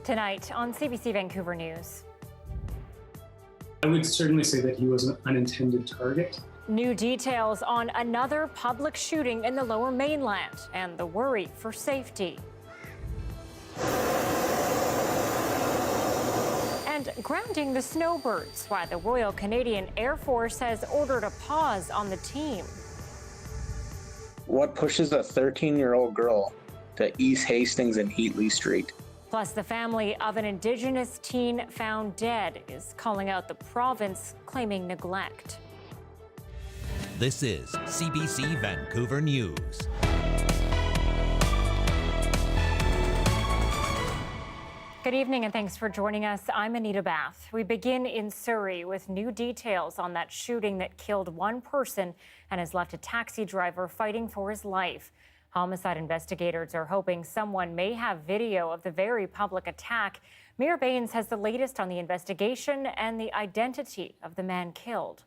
Tonight on CBC Vancouver News. I would certainly say that he was an unintended target. New details on another public shooting in the Lower Mainland and the worry for safety. And grounding the Snowbirds, why the Royal Canadian Air Force has ordered a pause on the team. What pushes a 13-year-old girl to East Hastings and Heatley Street? Plus, the family of an Indigenous teen found dead is calling out the province, claiming neglect. This is CBC Vancouver News. Good evening and thanks for joining us. I'm Anita Bathe. We begin in Surrey with new details on that shooting that killed one person and has left a taxi driver fighting for his life. Homicide investigators are hoping someone may have video of the very public attack. Mayor Baines has the latest on the investigation and the identity of the man killed.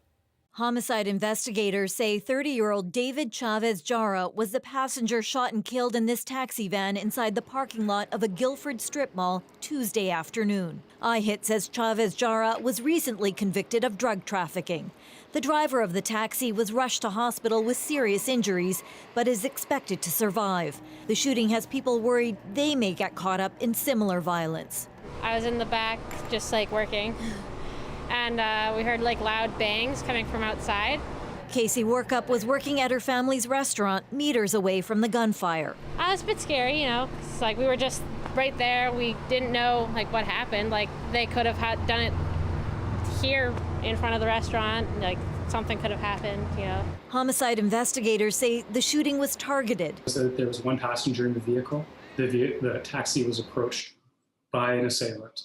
Homicide investigators say 30-year-old David Chavez Jara was the passenger shot and killed in this taxi van inside the parking lot of a Guildford strip mall Tuesday afternoon. iHit says Chavez Jara was recently convicted of drug trafficking. The driver of the taxi was rushed to hospital with serious injuries, but is expected to survive. The shooting has people worried they may get caught up in similar violence. I was in the back just working. And we heard loud bangs coming from outside. Casey Workup was working at her family's restaurant meters away from the gunfire. It was a bit scary, It's we were just right there. We didn't know what happened. They could have done it here in front of the restaurant. Something could have happened, Homicide investigators say the shooting was targeted. So there was one passenger in the vehicle. The taxi was approached by an assailant.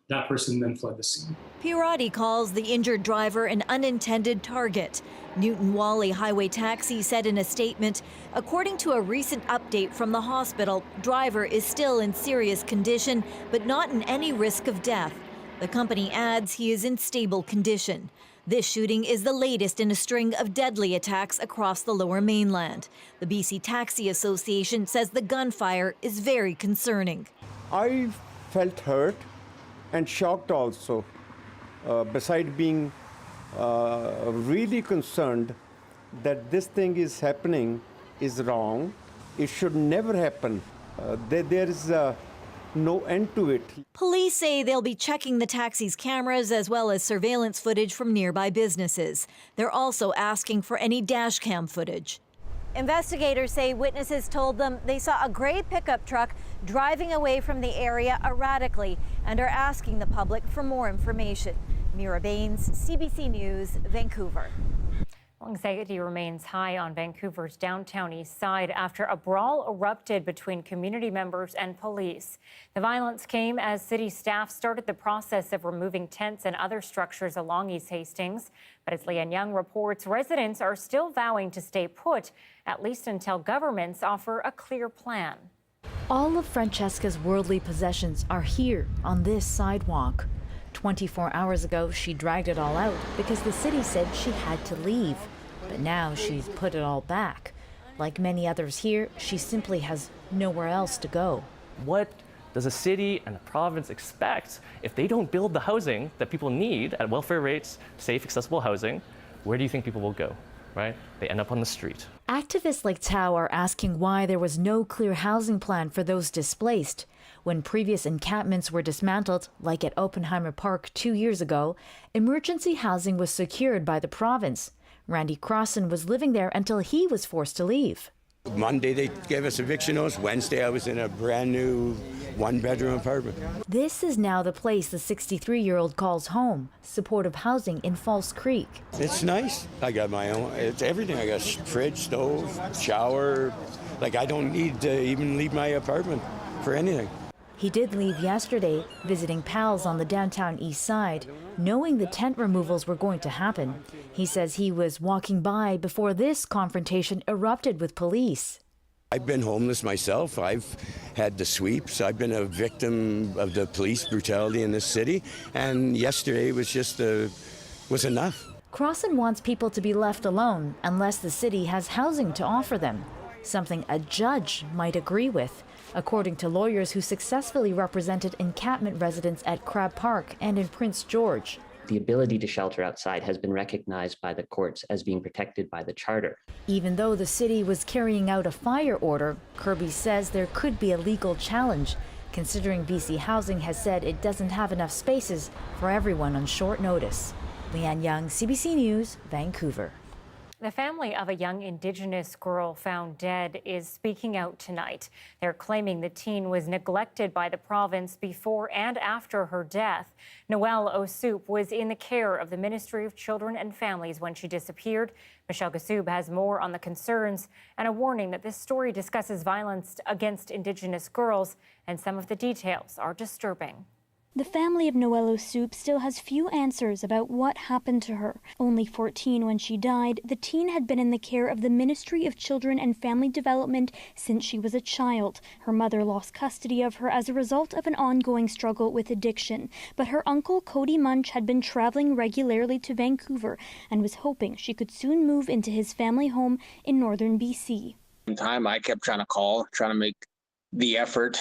That person then fled the scene. Pirati calls the injured driver an unintended target. Newton Wally Highway Taxi said in a statement, according to a recent update from the hospital, driver is still in serious condition, but not in any risk of death. The company adds he is in stable condition. This shooting is the latest in a string of deadly attacks across the Lower Mainland. The BC Taxi Association says the gunfire is very concerning. I felt hurt and shocked also, beside being really concerned that this thing is happening is wrong. It should never happen. There is no end to it. Police say they'll be checking the taxi's cameras as well as surveillance footage from nearby businesses. They're also asking for any dash cam footage. Investigators say witnesses told them they saw a gray pickup truck driving away from the area erratically and are asking the public for more information. Mira Baines, CBC News, Vancouver. Anxiety remains high on Vancouver's downtown east side after a brawl erupted between community members and police. The violence came as city staff started the process of removing tents and other structures along East Hastings. But as Leanne Young reports, residents are still vowing to stay put, at least until governments offer a clear plan. All of Francesca's worldly possessions are here on this sidewalk. 24 hours ago, she dragged it all out because the city said she had to leave. But now she's put it all back. Like many others here, she simply has nowhere else to go. What does a city and a province expect if they don't build the housing that people need at welfare rates, safe, accessible housing? Where do you think people will go, right? They end up on the street. Activists like Tao are asking why there was no clear housing plan for those displaced. When previous encampments were dismantled, like at Oppenheimer Park 2 years ago, emergency housing was secured by the province. Randy Crossan was living there until he was forced to leave. Monday they gave us eviction notice. Wednesday I was in a brand new one-bedroom apartment. This is now the place the 63-year-old calls home, supportive housing in False Creek. It's nice. I got my own, it's everything. I got fridge, stove, shower. I don't need to even leave my apartment for anything. He did leave yesterday, visiting pals on the downtown east side, knowing the tent removals were going to happen. He says he was walking by before this confrontation erupted with police. I've been homeless myself. I've had the sweeps. I've been a victim of the police brutality in this city. And yesterday was enough. Crossan wants people to be left alone unless the city has housing to offer them, something a judge might agree with. according to lawyers who successfully represented encampment residents at Crab Park and in Prince George. The ability to shelter outside has been recognized by the courts as being protected by the charter. Even though the city was carrying out a fire order, Kirby says there could be a legal challenge, considering BC Housing has said it doesn't have enough spaces for everyone on short notice. Leanne Young, CBC News, Vancouver. The family of a young Indigenous girl found dead is speaking out tonight. They're claiming the teen was neglected by the province before and after her death. Noelle Osoup was in the care of the Ministry of Children and Families when she disappeared. Michelle Gassoub has more on the concerns and a warning that this story discusses violence against Indigenous girls, and some of the details are disturbing. The family of Noelle Osoup still has few answers about what happened to her. Only 14 when she died, the teen had been in the care of the Ministry of Children and Family Development since she was a child. Her mother lost custody of her as a result of an ongoing struggle with addiction. But her uncle, Cody Munch, had been traveling regularly to Vancouver and was hoping she could soon move into his family home in northern BC. In time, I kept trying to call, trying to make the effort,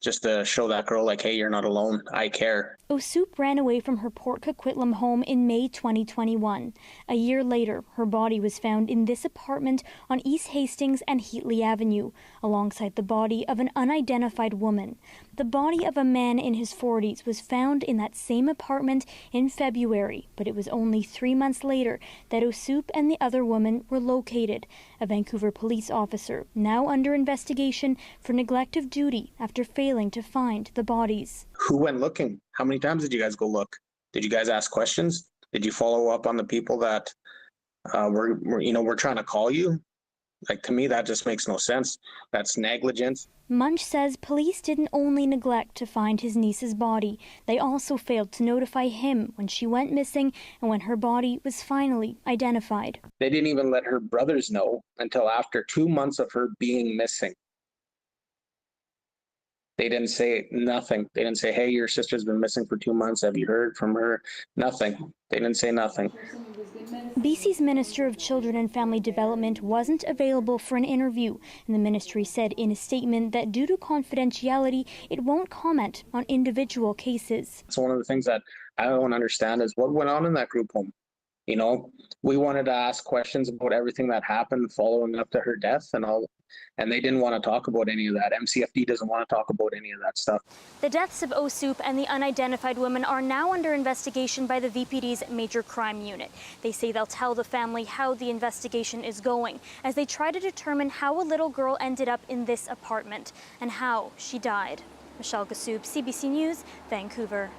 just to show that girl, like, hey, you're not alone. I care. Osoup ran away from her Port Coquitlam home in May 2021. A year later, her body was found in this apartment on East Hastings and Heatley Avenue, alongside the body of an unidentified woman. The body of a man in his 40s was found in that same apartment in February, but it was only 3 months later that Osoup and the other woman were located. A Vancouver police officer now under investigation for neglect of duty after failing to find the bodies. Who went looking? How many times did you guys go look? Did you guys ask questions? Did you follow up on the people that were trying to call you? Like, to me, that just makes no sense. That's negligence. Munch says police didn't only neglect to find his niece's body, they also failed to notify him when she went missing and when her body was finally identified. They didn't even let her brothers know until after 2 months of her being missing. They didn't say nothing. They didn't say, hey, your sister's been missing for 2 months. Have you heard from her? Nothing. They didn't say nothing. BC's Minister of Children and Family Development wasn't available for an interview, and the ministry said in a statement that due to confidentiality, it won't comment on individual cases. So one of the things that I don't understand is what went on in that group home. We wanted to ask questions about everything that happened following up to her death and all, and they didn't want to talk about any of that. MCFD doesn't want to talk about any of that stuff. The deaths of Osoup and the unidentified woman are now under investigation by the VPD's Major Crime Unit. They say they'll tell the family how the investigation is going as they try to determine how a little girl ended up in this apartment and how she died. Michelle Gassoub, CBC News, Vancouver.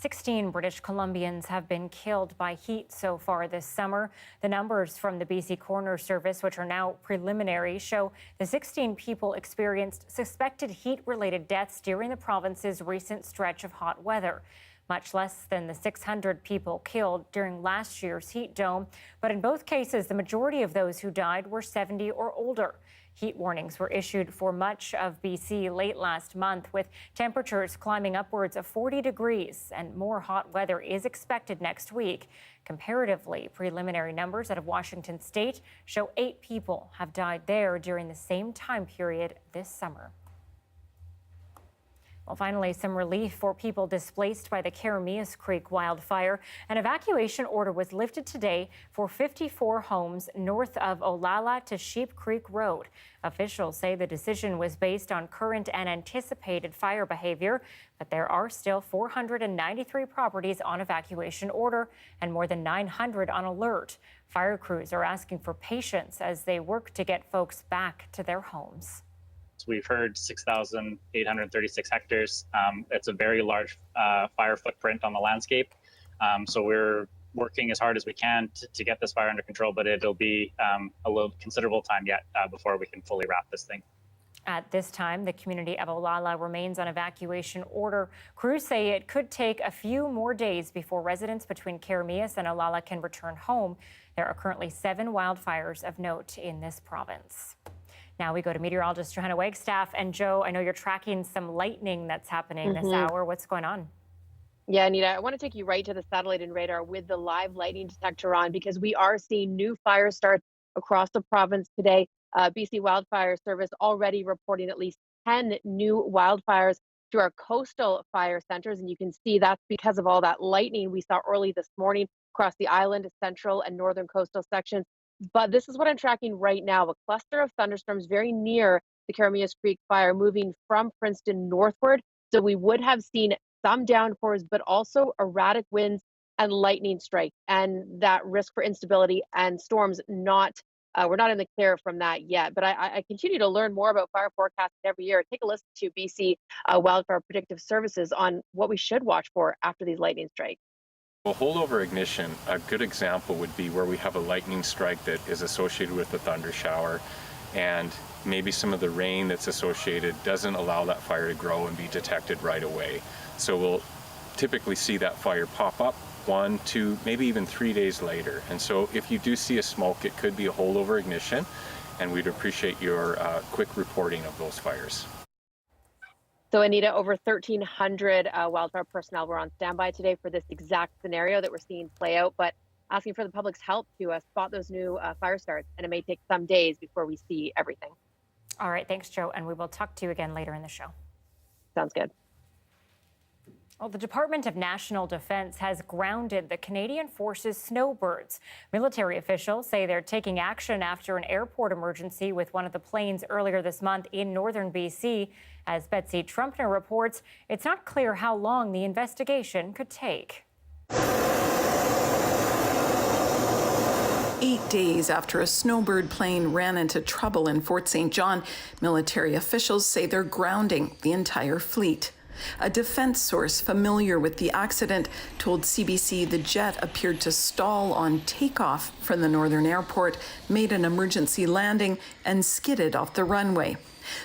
16 British Columbians have been killed by heat so far this summer. The numbers from the BC Coroner Service, which are now preliminary, show the 16 people experienced suspected heat-related deaths during the province's recent stretch of hot weather. Much less than the 600 people killed during last year's heat dome. But in both cases, the majority of those who died were 70 or older. Heat warnings were issued for much of BC late last month, with temperatures climbing upwards of 40 degrees, and more hot weather is expected next week. Comparatively, preliminary numbers out of Washington state show 8 people have died there during the same time period this summer. Well, finally, some relief for people displaced by the Karamias Creek wildfire. An evacuation order was lifted today for 54 homes north of Olalla to Sheep Creek Road. Officials say the decision was based on current and anticipated fire behavior, but there are still 493 properties on evacuation order and more than 900 on alert. Fire crews are asking for patience as they work to get folks back to their homes. We've heard 6,836 hectares. It's a very large fire footprint on the landscape. So we're working as hard as we can to get this fire under control, but it'll be a little considerable time yet before we can fully wrap this thing. At this time, the community of Olalla remains on evacuation order. Crews say it could take a few more days before residents between Karamias and Olalla can return home. There are currently 7 wildfires of note in this province. Now we go to meteorologist Johanna Wagstaffe. And Joe, I know you're tracking some lightning that's happening this hour. What's going on? Yeah, Anita, I want to take you right to the satellite and radar with the live lightning detector on, because we are seeing new fire starts across the province today. BC Wildfire Service already reporting at least 10 new wildfires to our coastal fire centers. And you can see that's because of all that lightning we saw early this morning across the island, central and northern coastal sections. But this is what I'm tracking right now, a cluster of thunderstorms very near the Karamias Creek fire moving from Princeton northward. So we would have seen some downpours, but also erratic winds and lightning strike, and that risk for instability and storms we're not in the clear from that yet. But I continue to learn more about fire forecasting every year. Take a listen to BC Wildfire Predictive Services on what we should watch for after these lightning strikes. Well, holdover ignition, a good example would be where we have a lightning strike that is associated with a thunder shower, and maybe some of the rain that's associated doesn't allow that fire to grow and be detected right away. So we'll typically see that fire pop up 1, 2, maybe even 3 days later. And so if you do see a smoke, it could be a holdover ignition, and we'd appreciate your quick reporting of those fires. So Anita, over 1,300 wildfire personnel were on standby today for this exact scenario that we're seeing play out, but asking for the public's help to spot those new fire starts, and it may take some days before we see everything. All right, thanks, Joe, and we will talk to you again later in the show. Sounds good. Well, the Department of National Defense has grounded the Canadian Force's Snowbirds. Military officials say they're taking action after an airport emergency with one of the planes earlier this month in northern BC. As Betsy Trumpner reports, it's not clear how long the investigation could take. 8 days after a Snowbird plane ran into trouble in Fort St. John, military officials say they're grounding the entire fleet. A defense source familiar with the accident told CBC the jet appeared to stall on takeoff from the northern airport, made an emergency landing, and skidded off the runway.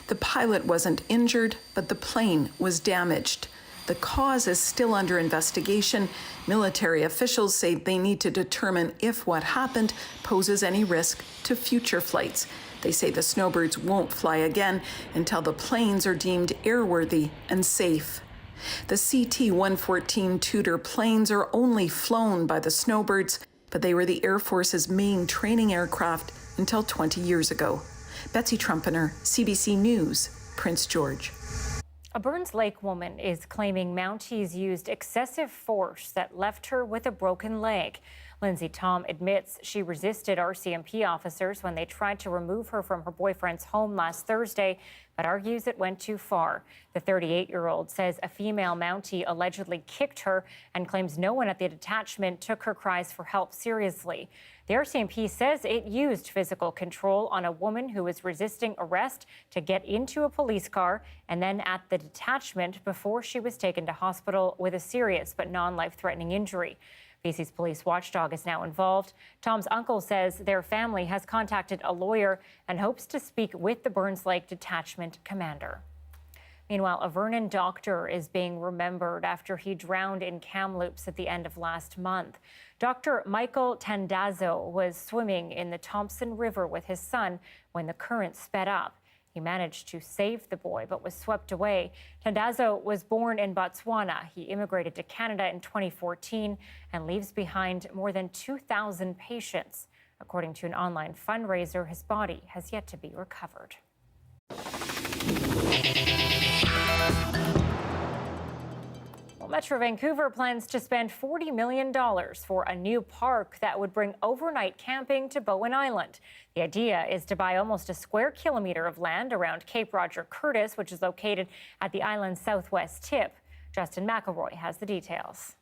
The pilot wasn't injured, but the plane was damaged. The cause is still under investigation. Military officials say they need to determine if what happened poses any risk to future flights. They say the Snowbirds won't fly again until the planes are deemed airworthy and safe. The CT-114 Tudor planes are only flown by the Snowbirds, but they were the Air Force's main training aircraft until 20 years ago. Betsy Trumpner, CBC News, Prince George. A Burns Lake woman is claiming Mounties used excessive force that left her with a broken leg. Lindsay Tom admits she resisted RCMP officers when they tried to remove her from her boyfriend's home last Thursday, but argues it went too far. The 38-year-old says a female Mountie allegedly kicked her and claims no one at the detachment took her cries for help seriously. The RCMP says it used physical control on a woman who was resisting arrest to get into a police car and then at the detachment before she was taken to hospital with a serious but non-life-threatening injury. BC's police watchdog is now involved. Tom's uncle says their family has contacted a lawyer and hopes to speak with the Burns Lake Detachment commander. Meanwhile, a Vernon doctor is being remembered after he drowned in Kamloops at the end of last month. Dr. Michael Tandazzo was swimming in the Thompson River with his son when the current sped up. He managed to save the boy, but was swept away. Tandazzo was born in Botswana. He immigrated to Canada in 2014 and leaves behind more than 2,000 patients. According to an online fundraiser, his body has yet to be recovered. Well, Metro Vancouver plans to spend $40 million for a new park that would bring overnight camping to Bowen Island. The idea is to buy almost a square kilometer of land around Cape Roger Curtis, which is located at the island's southwest tip. Justin McElroy has the details.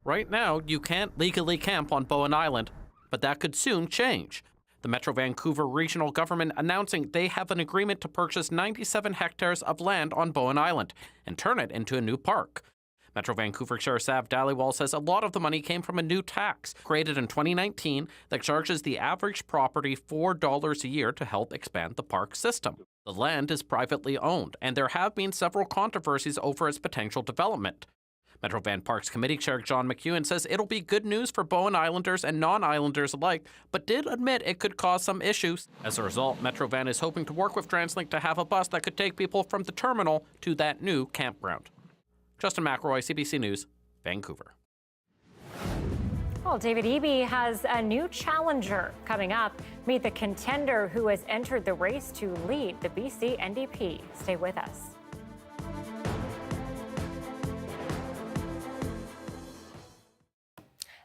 Right now, you can't legally camp on Bowen Island, but that could soon change. The Metro Vancouver regional government announcing they have an agreement to purchase 97 hectares of land on Bowen Island and turn it into a new park. Metro Vancouver Chair Sav Dhaliwal says a lot of the money came from a new tax created in 2019 that charges the average property $4 a year to help expand the park system. The land is privately owned, and there have been several controversies over its potential development. Metro Van Parks Committee Chair John McEwen says it'll be good news for Bowen Islanders and non-Islanders alike, but did admit it could cause some issues. As a result, Metro Van is hoping to work with TransLink to have a bus that could take people from the terminal to that new campground. Justin McElroy, CBC News, Vancouver. Well, David Eby has a new challenger coming up. Meet the contender who has entered the race to lead the BC NDP. Stay with us.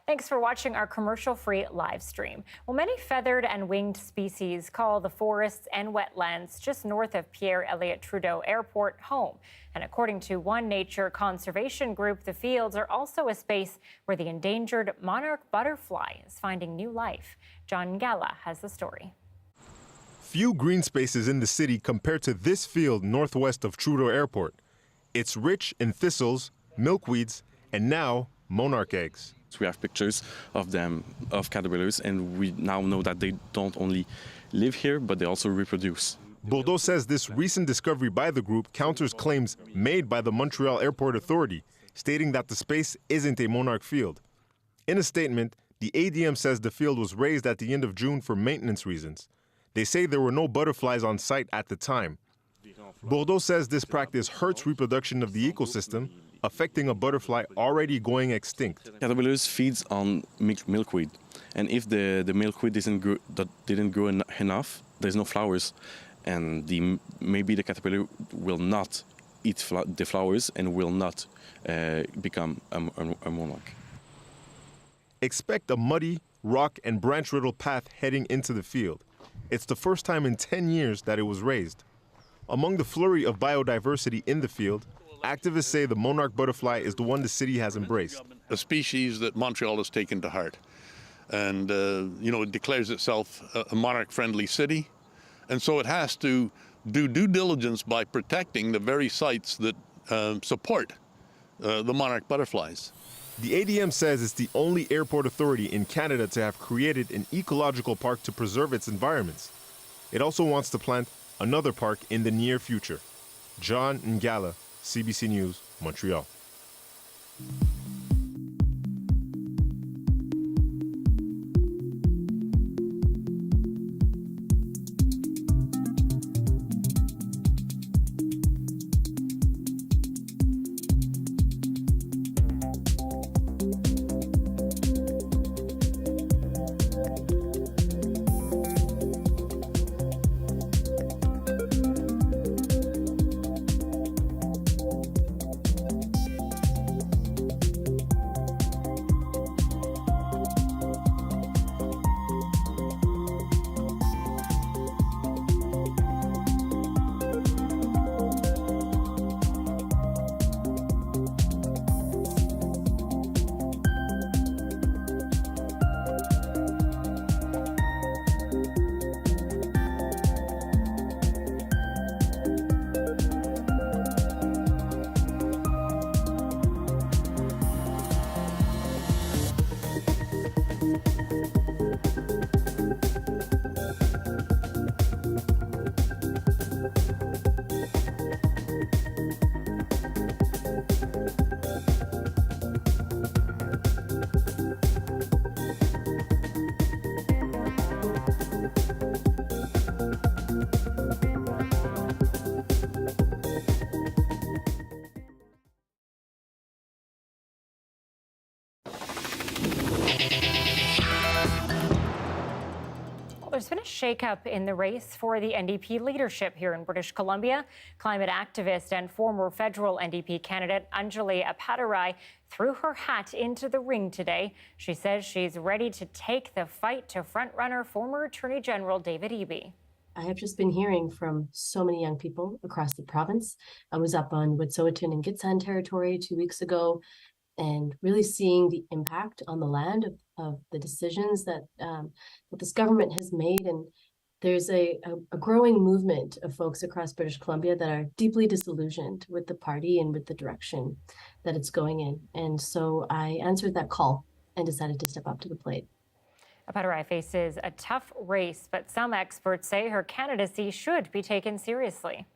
Thanks for watching our commercial-free live stream. Well, many feathered and winged species call the forests and wetlands just north of Pierre Elliott Trudeau Airport home. And according to one nature conservation group, the fields are also a space where the endangered monarch butterfly is finding new life. John Ngala has the story. Few green spaces in the city compared to this field northwest of Trudeau Airport. It's rich in thistles, milkweeds, and now monarch eggs. We have pictures of them, of caterpillars, and we now know that they don't only live here, but they also reproduce. Bourdeau says this recent discovery by the group counters claims made by the Montreal Airport Authority, stating that the space isn't a monarch field. In a statement, the ADM says the field was raised at the end of June for maintenance reasons. They say there were no butterflies on site at the time. Bourdeau says this practice hurts reproduction of the ecosystem, affecting a butterfly already going extinct. Caterpillars feeds on milkweed, and if the milkweed didn't grow enough, there's no flowers, and maybe the caterpillar will not eat the flowers and will not become a monarch. Expect a muddy, rock and branch-riddled path heading into the field. It's the first time in 10 years that it was raised. Among the flurry of biodiversity in the field, activists say the monarch butterfly is the one the city has embraced. A species that Montreal has taken to heart. And, it declares itself a monarch-friendly city. And so it has to do due diligence by protecting the very sites that support the monarch butterflies. The ADM says it's the only airport authority in Canada to have created an ecological park to preserve its environments. It also wants to plant another park in the near future. John Ngala, CBC News, Montreal. There's been a shakeup in the race for the NDP leadership here in British Columbia. Climate activist and former federal NDP candidate Anjali Appadurai threw her hat into the ring today. She says she's ready to take the fight to frontrunner former Attorney General David Eby. I have just been hearing from so many young people across the province. I was up on Wet'suwet'en and Gitxsan territory 2 weeks ago, and really seeing the impact on the land of the decisions that this government has made. And there's a growing movement of folks across British Columbia that are deeply disillusioned with the party and with the direction that it's going in. And so I answered that call and decided to step up to the plate. Appadurai faces a tough race, but some experts say her candidacy should be taken seriously.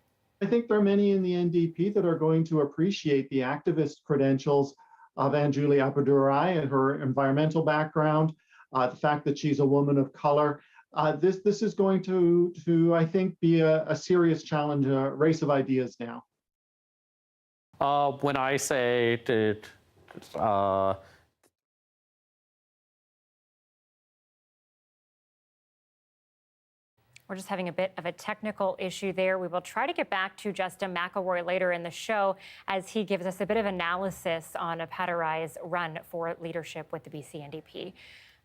I think there are many in the NDP that are going to appreciate the activist credentials of Anjali Appadurai and her environmental background, the fact that she's a woman of color. This is going to I think, be a serious challenge, a race of ideas now. When I say We're just having a bit of a technical issue there. We will try to get back to Justin McElroy later in the show as he gives us a bit of analysis on Patarai's run for leadership with the BC NDP.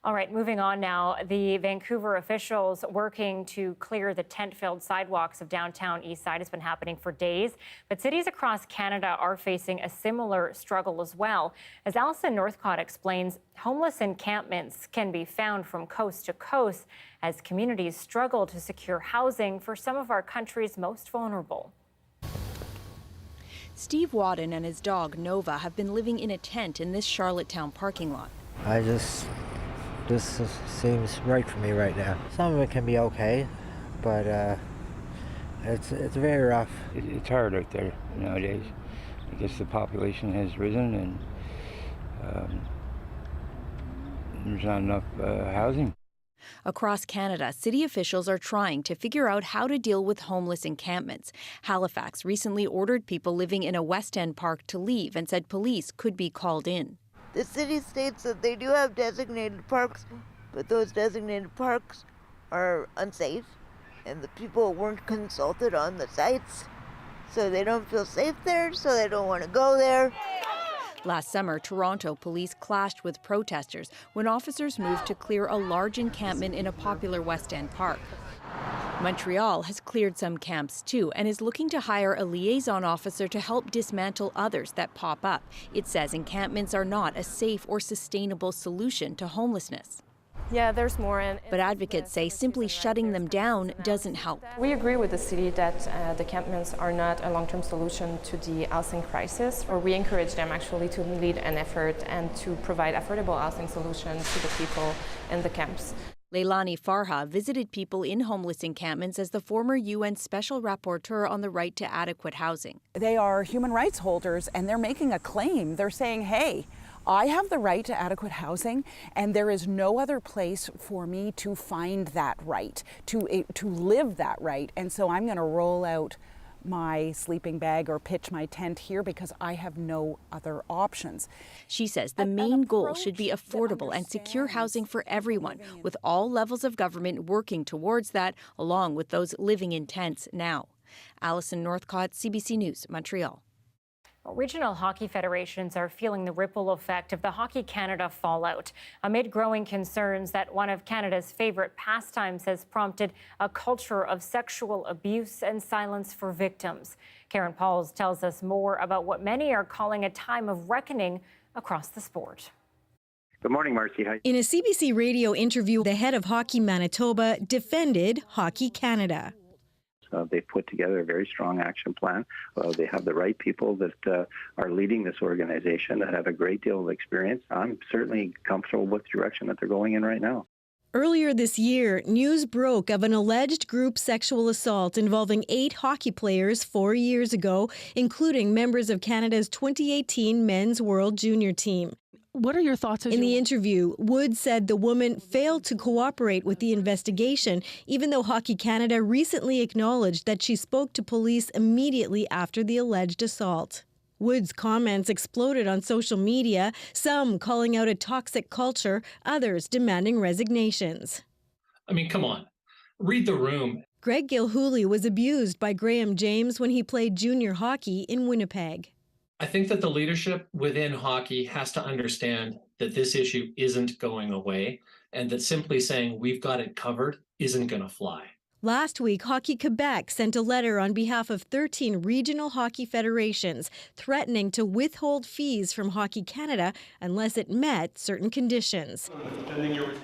All right, moving on now. The Vancouver officials working to clear the tent-filled sidewalks of downtown Eastside has been happening for days, but cities across Canada are facing a similar struggle as well. As Alison Northcott explains, homeless encampments can be found from coast to coast as communities struggle to secure housing for some of our country's most vulnerable. Steve Wadden and his dog Nova have been living in a tent in this Charlottetown parking lot. This seems right for me right now. Some of it can be okay, but it's very rough. It's hard out there nowadays. I guess the population has risen and there's not enough housing. Across Canada, city officials are trying to figure out how to deal with homeless encampments. Halifax recently ordered people living in a West End park to leave and said police could be called in. The city states that they do have designated parks, but those designated parks are unsafe, and the people weren't consulted on the sites, so they don't feel safe there, so they don't want to go there. Last summer, Toronto police clashed with protesters when officers moved to clear a large encampment in a popular West End park. Montreal has cleared some camps too and is looking to hire a liaison officer to help dismantle others that pop up. It says encampments are not a safe or sustainable solution to homelessness. Yeah, there's more. But advocates say simply shutting them down doesn't help. We agree with the city that the encampments are not a long-term solution to the housing crisis, or we encourage them actually to lead an effort and to provide affordable housing solutions to the people in the camps. Leilani Farha visited people in homeless encampments as the former UN Special Rapporteur on the right to adequate housing. They are human rights holders and they're making a claim. They're saying, hey, I have the right to adequate housing and there is no other place for me to find that right, to live that right. And so I'm going to roll out my sleeping bag or pitch my tent here because I have no other options. She says the main goal should be affordable and secure housing for everyone, with all levels of government working towards that, along with those living in tents now. Alison Northcott, CBC News, Montreal. Regional hockey federations are feeling the ripple effect of the Hockey Canada fallout amid growing concerns that one of Canada's favorite pastimes has prompted a culture of sexual abuse and silence for victims. Karen Pauls tells us more about what many are calling a time of reckoning across the sport. Good morning, Marcy. Hi. In a CBC radio interview, the head of Hockey Manitoba defended Hockey Canada. They've put together a very strong action plan. They have the right people that are leading this organization that have a great deal of experience. I'm certainly comfortable with the direction that they're going in right now. Earlier this year, news broke of an alleged group sexual assault involving 8 hockey players 4 years ago, including members of Canada's 2018 Men's World Junior team. What are your thoughts? In the interview, Wood said the woman failed to cooperate with the investigation, even though Hockey Canada recently acknowledged that she spoke to police immediately after the alleged assault. Wood's comments exploded on social media, some calling out a toxic culture, others demanding resignations. I mean, come on, read the room. Greg Gilhooly was abused by Graham James when he played junior hockey in Winnipeg. I think that the leadership within hockey has to understand that this issue isn't going away and that simply saying we've got it covered isn't going to fly. Last week, Hockey Quebec sent a letter on behalf of 13 regional hockey federations threatening to withhold fees from Hockey Canada unless it met certain conditions.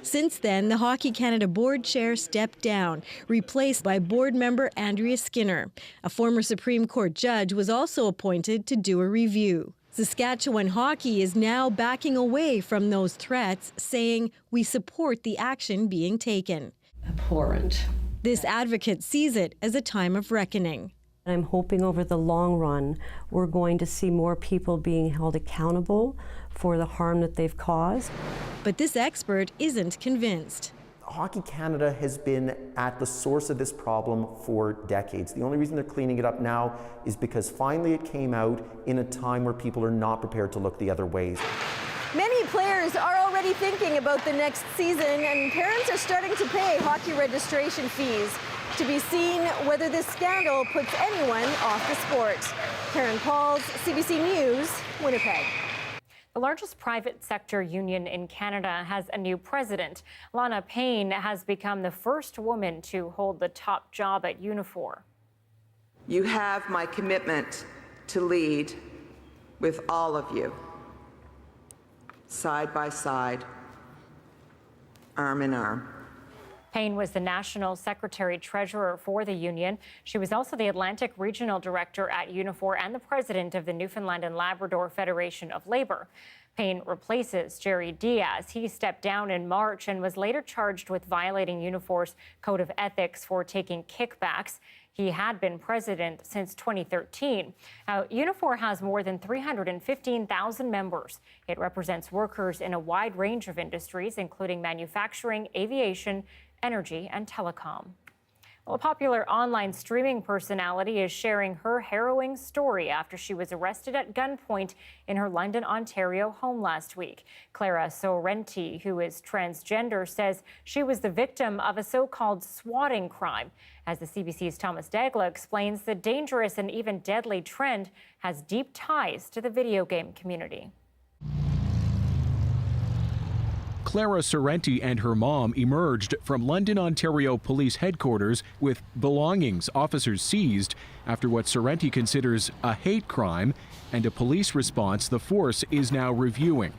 Since then, the Hockey Canada board chair stepped down, replaced by board member Andrea Skinner. A former Supreme Court judge was also appointed to do a review. Saskatchewan Hockey is now backing away from those threats, saying, "We support the action being taken." Abhorrent. This advocate sees it as a time of reckoning. I'm hoping over the long run, we're going to see more people being held accountable for the harm that they've caused. But this expert isn't convinced. Hockey Canada has been at the source of this problem for decades. The only reason they're cleaning it up now is because finally it came out in a time where people are not prepared to look the other ways. Many players are already thinking about the next season, and parents are starting to pay hockey registration fees. To be seen whether this scandal puts anyone off the sport. Karen Pauls, CBC News, Winnipeg. The largest private sector union in Canada has a new president. Lana Payne has become the first woman to hold the top job at Unifor. You have my commitment to lead with all of you, side by side, arm in arm. Payne was the National Secretary-Treasurer for the union. She was also the Atlantic Regional Director at Unifor and the President of the Newfoundland and Labrador Federation of Labor. Payne replaces Jerry Diaz. He stepped down in March and was later charged with violating Unifor's Code of Ethics for taking kickbacks. He had been president since 2013. Now, Unifor has more than 315,000 members. It represents workers in a wide range of industries, including manufacturing, aviation, energy, and telecom. Well, a popular online streaming personality is sharing her harrowing story after she was arrested at gunpoint in her London, Ontario home last week. Clara Sorrenti, who is transgender, says she was the victim of a so-called swatting crime. As the CBC's Thomas Dagla explains, the dangerous and even deadly trend has deep ties to the video game community. Clara Sorrenti and her mom emerged from London, Ontario Police Headquarters with belongings officers seized after what Sorrenti considers a hate crime and a police response the force is now reviewing.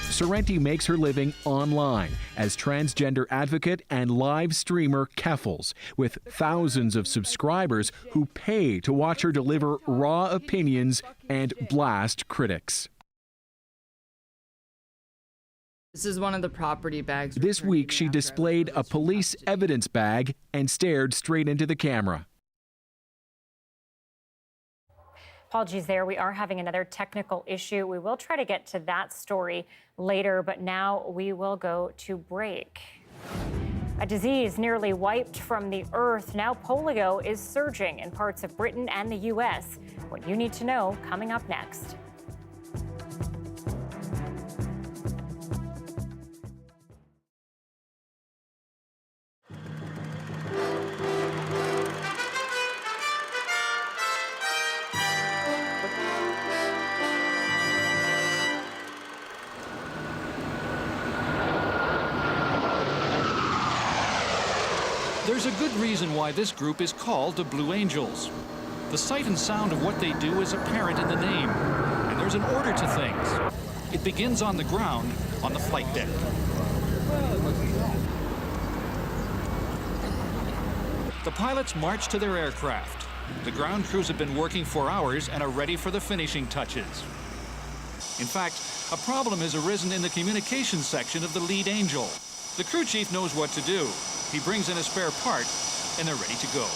Sorrenti makes her living online as transgender advocate and live streamer Keffels, with thousands of subscribers who pay to watch her deliver raw opinions and blast critics. This is one of the property bags. This week, she displayed a police evidence bag and stared straight into the camera. Apologies there. We are having another technical issue. We will try to get to that story later, but now we will go to break. A disease nearly wiped from the earth. Now polio is surging in parts of Britain and the U.S. What you need to know coming up next. There's a good reason why this group is called the Blue Angels. The sight and sound of what they do is apparent in the name, and there's an order to things. It begins on the ground, on the flight deck. The pilots march to their aircraft. The ground crews have been working for hours and are ready for the finishing touches. In fact, a problem has arisen in the communications section of the lead angel. The crew chief knows what to do. He brings in a spare part, and they're ready to go.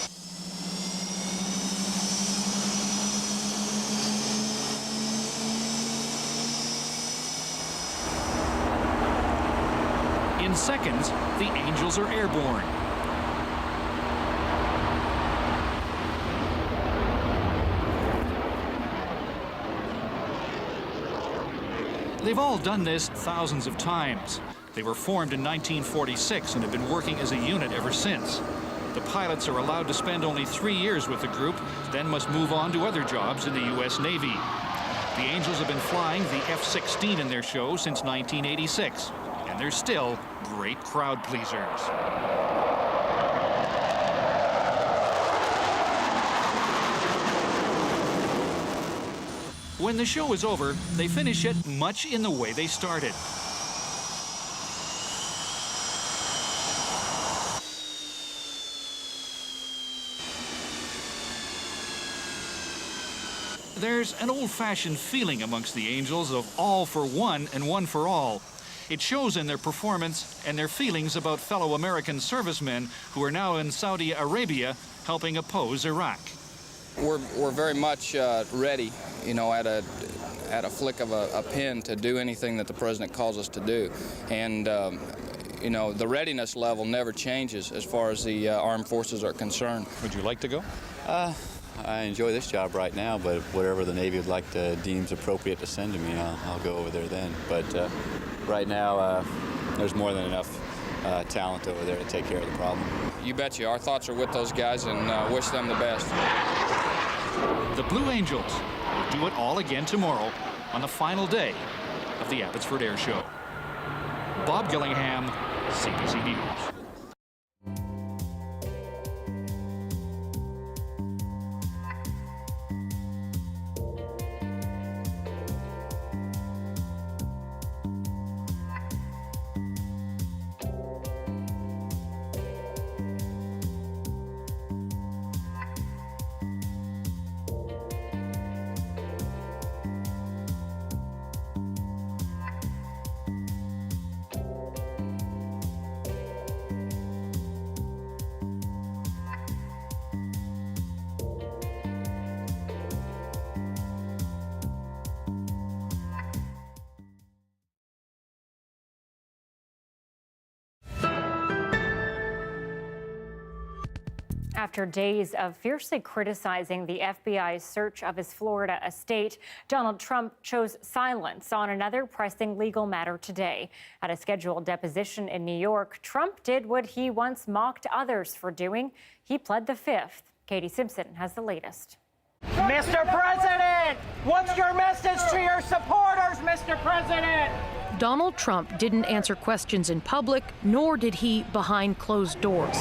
In seconds, the Angels are airborne. They've all done this thousands of times. They were formed in 1946 and have been working as a unit ever since. The pilots are allowed to spend only 3 years with the group, then must move on to other jobs in the U.S. Navy. The Angels have been flying the F-16 in their show since 1986, and they're still great crowd pleasers. When the show is over, they finish it much in the way they started. There's an old-fashioned feeling amongst the Angels of all for one and one for all. It shows in their performance and their feelings about fellow American servicemen who are now in Saudi Arabia helping oppose Iraq. We're very much ready, you know, at a flick of a pen to do anything that the president calls us to do. And, you know, the readiness level never changes as far as the armed forces are concerned. Would you like to go? I enjoy this job right now, but whatever the Navy would like to deems appropriate to send to me, I'll go over there then. But right now, there's more than enough talent over there to take care of the problem. You betcha. Our thoughts are with those guys and wish them the best. The Blue Angels will do it all again tomorrow on the final day of the Abbotsford Air Show. Bob Gillingham, CBC News. After days of fiercely criticizing the FBI's search of his Florida estate, Donald Trump chose silence on another pressing legal matter today. At a scheduled deposition in New York, Trump did what he once mocked others for doing. He pled the Fifth. Katie Simpson has the latest. Mr. President, what's your message to your supporters, Mr. President? Donald Trump didn't answer questions in public, nor did he behind closed doors.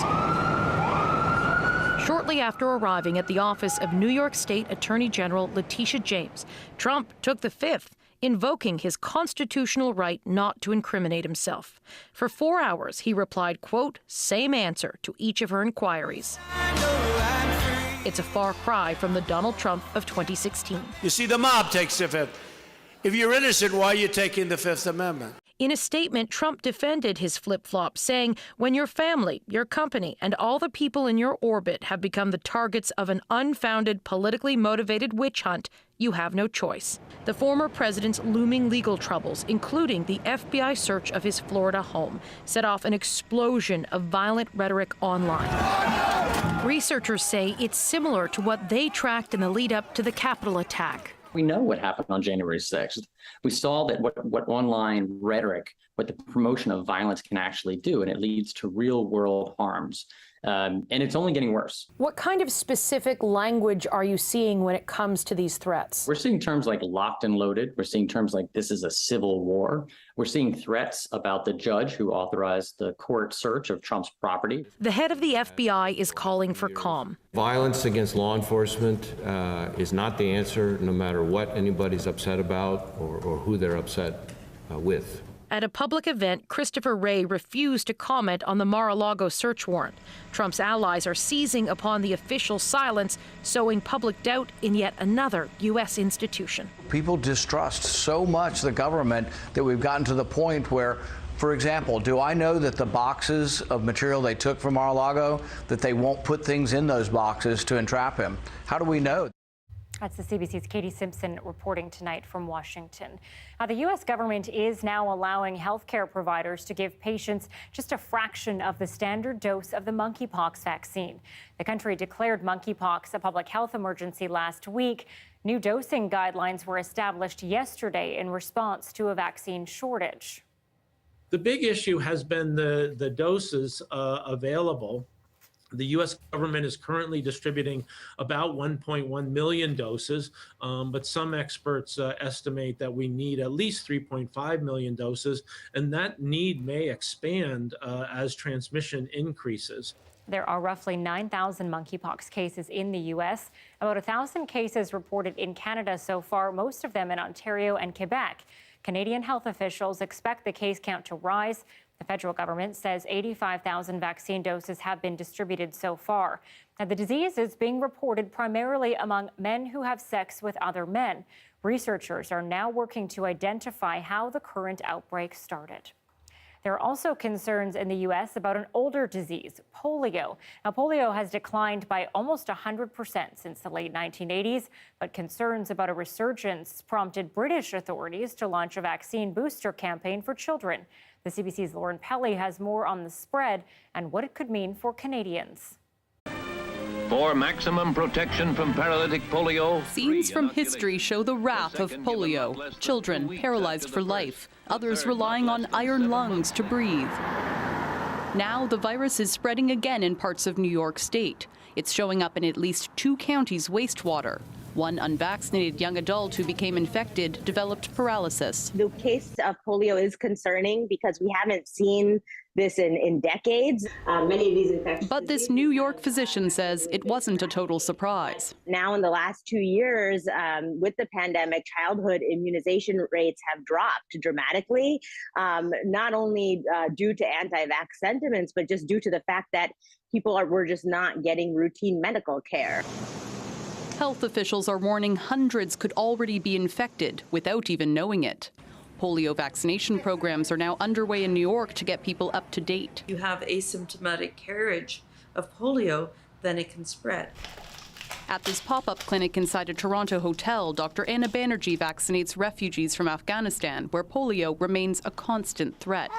Shortly after arriving at the office of New York State Attorney General Letitia James, Trump took the Fifth, invoking his constitutional right not to incriminate himself. For 4 hours, he replied, quote, same answer to each of her inquiries. It's a far cry from the Donald Trump of 2016. You see, the mob takes the Fifth. If you're innocent, why are you taking the Fifth Amendment? In a statement, Trump defended his flip-flop, saying, when your family, your company, and all the people in your orbit have become the targets of an unfounded, politically motivated witch hunt, you have no choice. The former president's looming legal troubles, including the FBI search of his Florida home, set off an explosion of violent rhetoric online. Researchers say it's similar to what they tracked in the lead-up to the Capitol attack. We know what happened on January 6th. We saw that what online rhetoric, what the promotion of violence can actually do, and it leads to real-world harms. And it's only getting worse. What kind of specific language are you seeing when it comes to these threats? We're seeing terms like locked and loaded. We're seeing terms like this is a civil war. We're seeing threats about the judge who authorized the court search of Trump's property. The head of the FBI is calling for calm. Violence against law enforcement is not the answer, no matter what anybody's upset about or who they're upset with. At a public event, Christopher Wray refused to comment on the Mar-a-Lago search warrant. Trump's allies are seizing upon the official silence, sowing public doubt in yet another U.S. institution. People distrust so much the government that we've gotten to the point where, for example, do I know that the boxes of material they took from Mar-a-Lago, that they won't put things in those boxes to entrap him? How do we know? That's the CBC's Katie Simpson reporting tonight from Washington. The U.S. government is now allowing healthcare providers to give patients just a fraction of the standard dose of the monkeypox vaccine. The country declared monkeypox a public health emergency last week. New dosing guidelines were established yesterday in response to a vaccine shortage. The big issue has been the doses available. The U.S. government is currently distributing about 1.1 million doses, but some experts estimate that we need at least 3.5 million doses, and that need may expand as transmission increases. There are roughly 9,000 monkeypox cases in the U.S., about 1,000 cases reported in Canada so far, most of them in Ontario and Quebec. Canadian health officials expect the case count to rise. The federal government says 85,000 vaccine doses have been distributed so far. Now, the disease is being reported primarily among men who have sex with other men. Researchers are now working to identify how the current outbreak started. There are also concerns in the U.S. about an older disease, polio. Now, polio has declined by almost 100% since the late 1980s, but concerns about a resurgence prompted British authorities to launch a vaccine booster campaign for children. The CBC's Lauren Pelly has more on the spread and what it could mean for Canadians. For maximum protection from paralytic polio. Scenes from history show the wrath of polio. Children paralyzed for life, others relying on iron lungs to breathe. Now the virus is spreading again in parts of New York State. It's showing up in at least 2 counties' wastewater. One unvaccinated young adult who became infected developed paralysis. The case of polio is concerning because we haven't seen this in decades. Many of these infections. But this New York physician says it wasn't a total surprise. Now in the last 2 years, with the pandemic, childhood immunization rates have dropped dramatically, not only due to anti-vax sentiments, but just due to the fact that people were just not getting routine medical care. Health officials are warning hundreds could already be infected without even knowing it. Polio vaccination programs are now underway in New York to get people up to date. You have asymptomatic carriage of polio, then it can spread. At this pop-up clinic inside a Toronto hotel, Dr. Anita Bathe vaccinates refugees from Afghanistan, where polio remains a constant threat.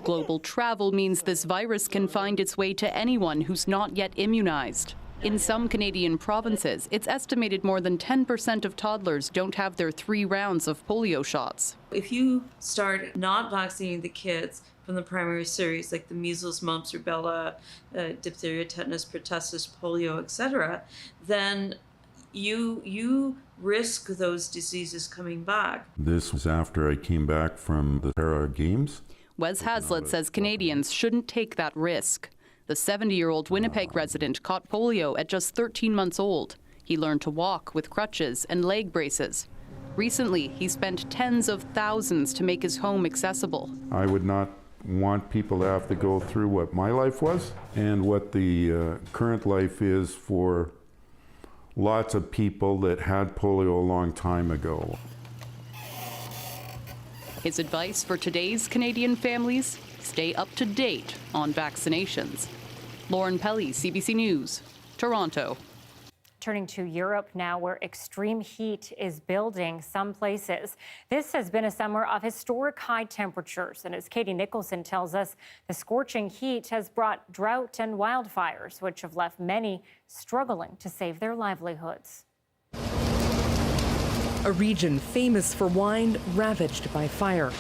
Global travel means this virus can find its way to anyone who's not yet immunized. In some Canadian provinces, it's estimated more than 10% of toddlers don't have their 3 rounds of polio shots. If you start not vaccinating the kids from the primary series, like the measles, mumps, rubella, diphtheria, tetanus, pertussis, polio, etc., then you risk those diseases coming back. This was after I came back from the Para Games. Wes Hazlitt says Canadians shouldn't take that risk. The 70-year-old Winnipeg resident caught polio at just 13 months old. He learned to walk with crutches and leg braces. Recently, he spent tens of thousands to make his home accessible. I would not want people to have to go through what my life was and what the current life is for lots of people that had polio a long time ago. His advice for today's Canadian families: stay up to date on vaccinations. Lauren Pelly, CBC News, Toronto. Turning to Europe now, where extreme heat is building some places. This has been a summer of historic high temperatures, and as Katie Nicholson tells us, the scorching heat has brought drought and wildfires, which have left many struggling to save their livelihoods. A region famous for wine ravaged by fire.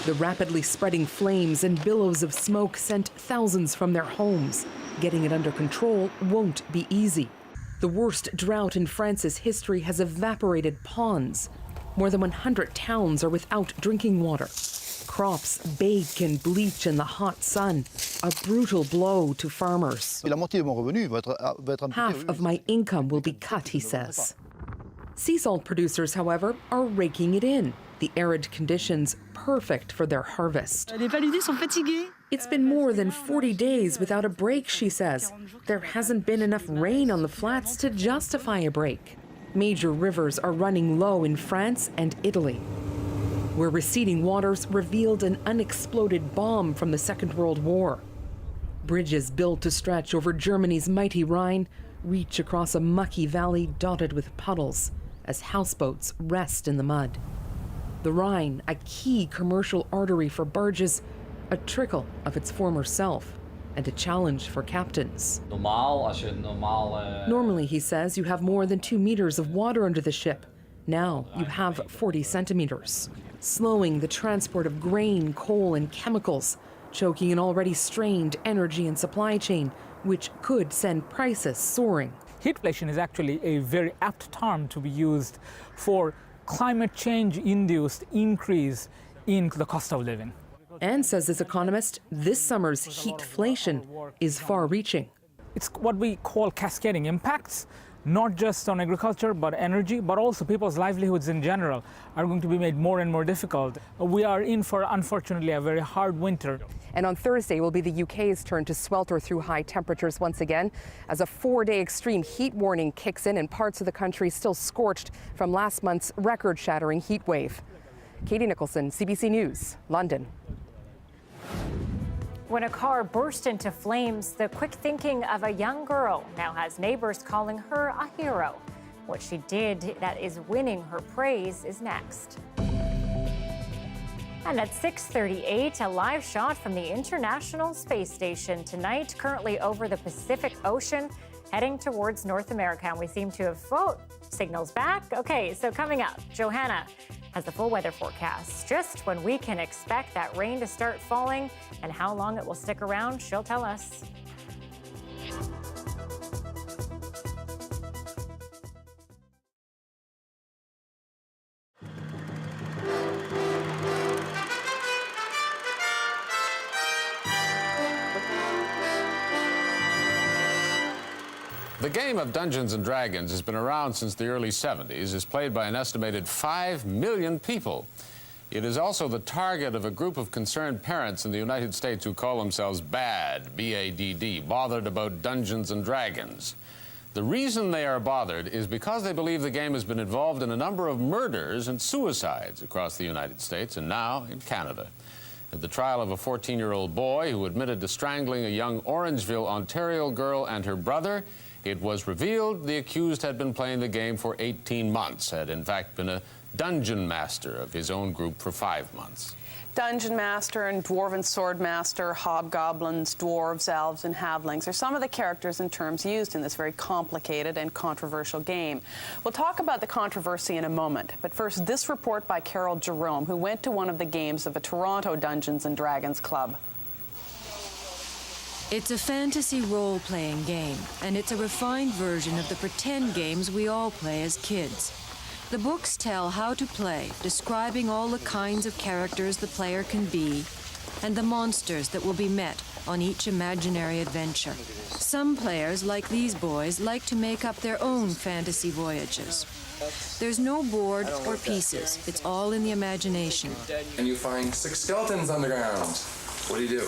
The rapidly spreading flames and billows of smoke sent thousands from their homes. Getting it under control won't be easy. The worst drought in France's history has evaporated ponds. More than 100 towns are without drinking water. Crops bake and bleach in the hot sun. A brutal blow to farmers. Half of my income will be cut, he says. Sea salt producers, however, are raking it in. The arid conditions perfect for their harvest. It's been more than 40 days without a break, she says. There hasn't been enough rain on the flats to justify a break. Major rivers are running low in France and Italy, where receding waters revealed an unexploded bomb from the Second World War. Bridges built to stretch over Germany's mighty Rhine reach across a mucky valley dotted with puddles as houseboats rest in the mud. The Rhine, a key commercial artery for barges, a trickle of its former self, and a challenge for captains. Normally, he says, you have more than 2 meters of water under the ship. Now you have 40 centimeters, slowing the transport of grain, coal, and chemicals, choking an already strained energy and supply chain, which could send prices soaring. Heatflation is actually a very apt term to be used for climate change-induced increase in the cost of living. And says this economist, this summer's heatflation is far-reaching. It's what we call cascading impacts, not just on agriculture, but energy, but also people's livelihoods in general are going to be made more and more difficult. We are in for, unfortunately, a very hard winter. And on Thursday will be the UK's turn to swelter through high temperatures once again, as a 4-day extreme heat warning kicks in parts of the country still scorched from last month's record-shattering heat wave. Katie Nicholson, CBC News, London. When a car burst into flames, the quick thinking of a young girl now has neighbors calling her a hero. What she did that is winning her praise is next. And at 6:38, a live shot from the International Space Station tonight, currently over the Pacific Ocean, heading towards North America. And we seem to have signals back. Okay, so coming up, Johanna has the full weather forecast. Just when we can expect that rain to start falling and how long it will stick around, she'll tell us. The game of Dungeons & Dragons has been around since the early 70s, is played by an estimated 5 million people. It is also the target of a group of concerned parents in the United States who call themselves BADD, B-A-D-D, bothered about Dungeons & Dragons. The reason they are bothered is because they believe the game has been involved in a number of murders and suicides across the United States and now in Canada. At the trial of a 14-year-old boy who admitted to strangling a young Orangeville, Ontario girl and her brother, it was revealed the accused had been playing the game for 18 months, had in fact been a dungeon master of his own group for 5 months. Dungeon Master and Dwarven Sword Master, hobgoblins, dwarves, elves, and halflings are some of the characters and terms used in this very complicated and controversial game. We'll talk about the controversy in a moment, but first this report by Carol Jerome, who went to one of the games of a Toronto Dungeons & Dragons club. It's a fantasy role-playing game, and it's a refined version of the pretend games we all play as kids. The books tell how to play, describing all the kinds of characters the player can be, and the monsters that will be met on each imaginary adventure. Some players, like these boys, like to make up their own fantasy voyages. There's no board or pieces. It's all in the imagination. And you find 6 skeletons on the ground. What do you do?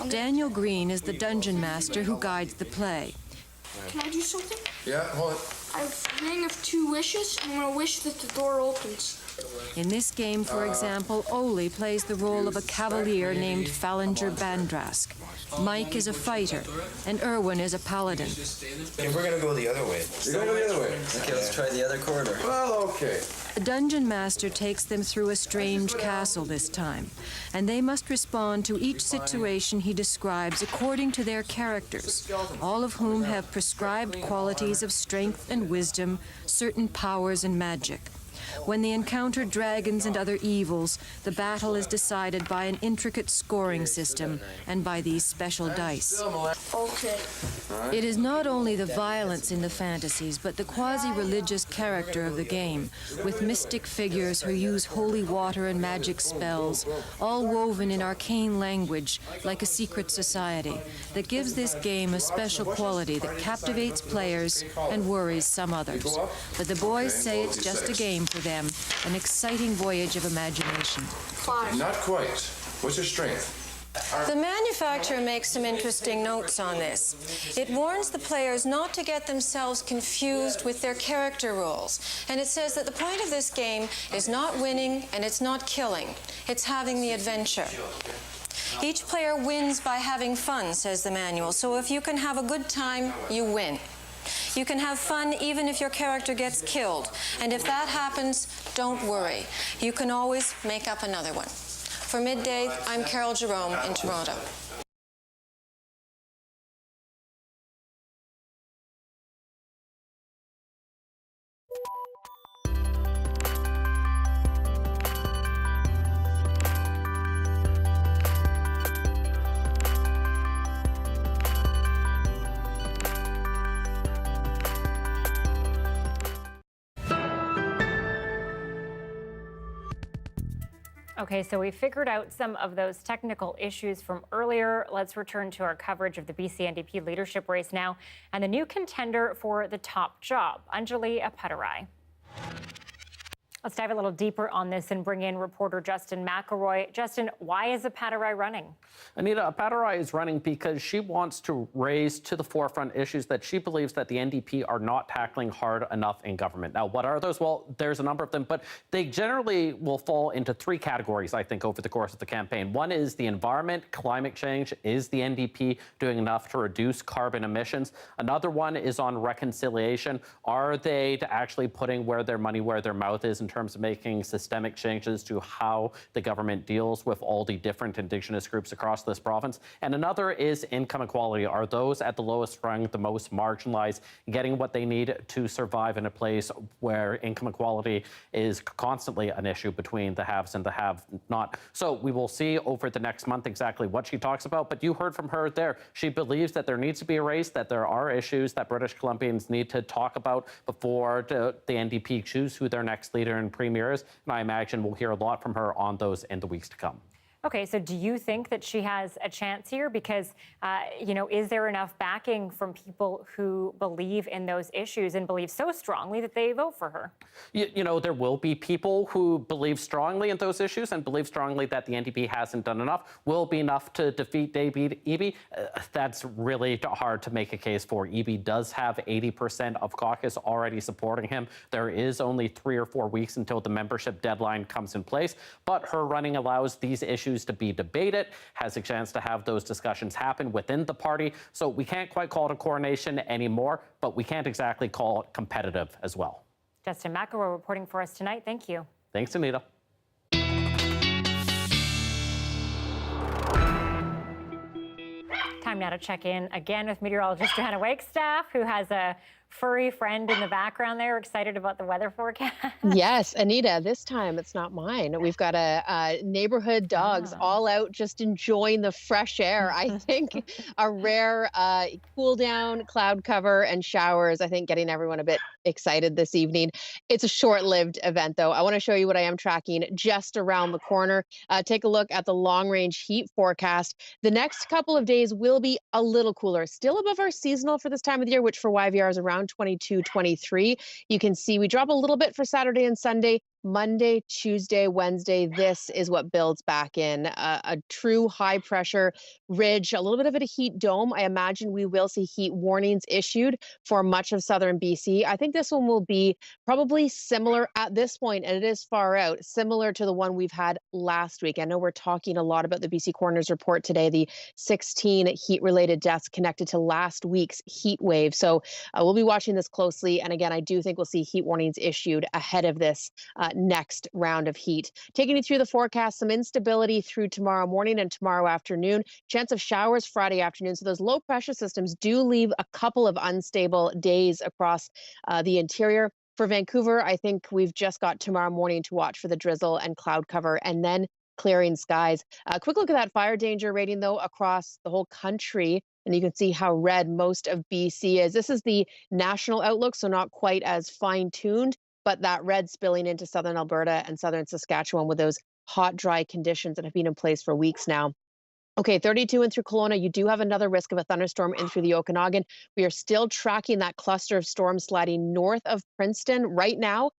Daniel Green is the dungeon master who guides the play. Can I do something? Yeah, hold it. I have a ring of 2 wishes. I'm going to wish that the door opens. In this game, for example, Oli plays the role of a cavalier named Fallinger Bandrask. Mike is a fighter, and Erwin is a paladin. Okay, we're going to go the other way. You're going to go the other way? Okay, let's try the other corner. Well, okay. The dungeon master takes them through a strange castle this time, and they must respond to each situation he describes according to their characters, all of whom have prescribed qualities of strength and wisdom, certain powers and magic. When they encounter dragons and other evils, the battle is decided by an intricate scoring system and by these special dice. Okay. It is not only the violence in the fantasies, but the quasi-religious character of the game, with mystic figures who use holy water and magic spells, all woven in arcane language like a secret society, that gives this game a special quality that captivates players and worries some others. But the boys say it's just a game for them, an exciting voyage of imagination. 5. Not quite. What's your strength? The manufacturer makes some interesting notes on this. It warns the players not to get themselves confused with their character roles. And it says that the point of this game is not winning and it's not killing. It's having the adventure. Each player wins by having fun, says the manual. So if you can have a good time, you win. You can have fun even if your character gets killed. And if that happens, don't worry. You can always make up another one. For Midday, I'm Carol Jerome in Toronto. Okay, so we figured out some of those technical issues from earlier. Let's return to our coverage of the BC NDP leadership race now and the new contender for the top job, Anjali Apatarai. Let's dive a little deeper on this and bring in reporter Justin McElroy. Justin, why is Apatarai running? Anita, Bathe is running because she wants to raise to the forefront issues that she believes that the NDP are not tackling hard enough in government. Now, what are those? Well, there's a number of them, but they generally will fall into 3 categories, I think, over the course of the campaign. One is the environment, climate change. Is the NDP doing enough to reduce carbon emissions? Another one is on reconciliation. Are they actually putting where their money, where their mouth is in in terms of making systemic changes to how the government deals with all the different Indigenous groups across this province. And another is income equality. Are those at the lowest rung, the most marginalized, getting what they need to survive in a place where income equality is constantly an issue between the haves and the have-not? So we will see over the next month exactly what she talks about. But you heard from her there. She believes that there needs to be a race, that there are issues that British Columbians need to talk about before the NDP choose who their next leader and premier is. And I imagine we'll hear a lot from her on those in the weeks to come. Okay, so do you think that she has a chance here? Because, is there enough backing from people who believe in those issues and believe so strongly that they vote for her? There will be people who believe strongly in those issues and believe strongly that the NDP hasn't done enough. Will be enough to defeat David Eby? That's really hard to make a case for. Eby does have 80% of caucus already supporting him. There is only 3 or 4 weeks until the membership deadline comes in place, but her running allows these issues to be debated, has a chance to have those discussions happen within the party. So we can't quite call it a coronation anymore, but we can't exactly call it competitive as well. Justin McElroy reporting for us tonight. Thank you. Thanks, Anita. Time now to check in again with meteorologist Johanna Wagstaffe, who has a furry friend in the background there, excited about the weather forecast. Yes, Anita, this time it's not mine. We've got a neighborhood dogs all out just enjoying the fresh air. I think a rare cool down, cloud cover and showers, I think getting everyone a bit excited this evening. It's a short-lived event though. I want to show you what I am tracking just around the corner. Take a look at the long-range heat forecast. The next couple of days will be a little cooler, still above our seasonal for this time of the year, which for YVR is around 22, 23. You can see we drop a little bit for Saturday and Sunday. Monday, Tuesday, Wednesday, this is what builds back in. A true high pressure ridge, a little bit of a heat dome. I imagine we will see heat warnings issued for much of southern BC. I think this one will be probably similar at this point, and it is far out, similar to the one we've had last week. I know we're talking a lot about the BC Coroner's report today, the 16 heat-related deaths connected to last week's heat wave. So we'll be watching this closely. And again, I do think we'll see heat warnings issued ahead of this next round of heat. Taking you through the forecast, some instability through tomorrow morning and tomorrow afternoon. Chance of showers Friday afternoon. So those low pressure systems do leave a couple of unstable days across the interior. For Vancouver, I think we've just got tomorrow morning to watch for the drizzle and cloud cover, and then clearing skies. A quick look at that fire danger rating, though, across the whole country. And you can see how red most of BC is. This is the national outlook, so not quite as fine-tuned, but that red spilling into southern Alberta and southern Saskatchewan with those hot, dry conditions that have been in place for weeks now. Okay, 32 in through Kelowna, you do have another risk of a thunderstorm in through the Okanagan. We are still tracking that cluster of storms sliding north of Princeton right now.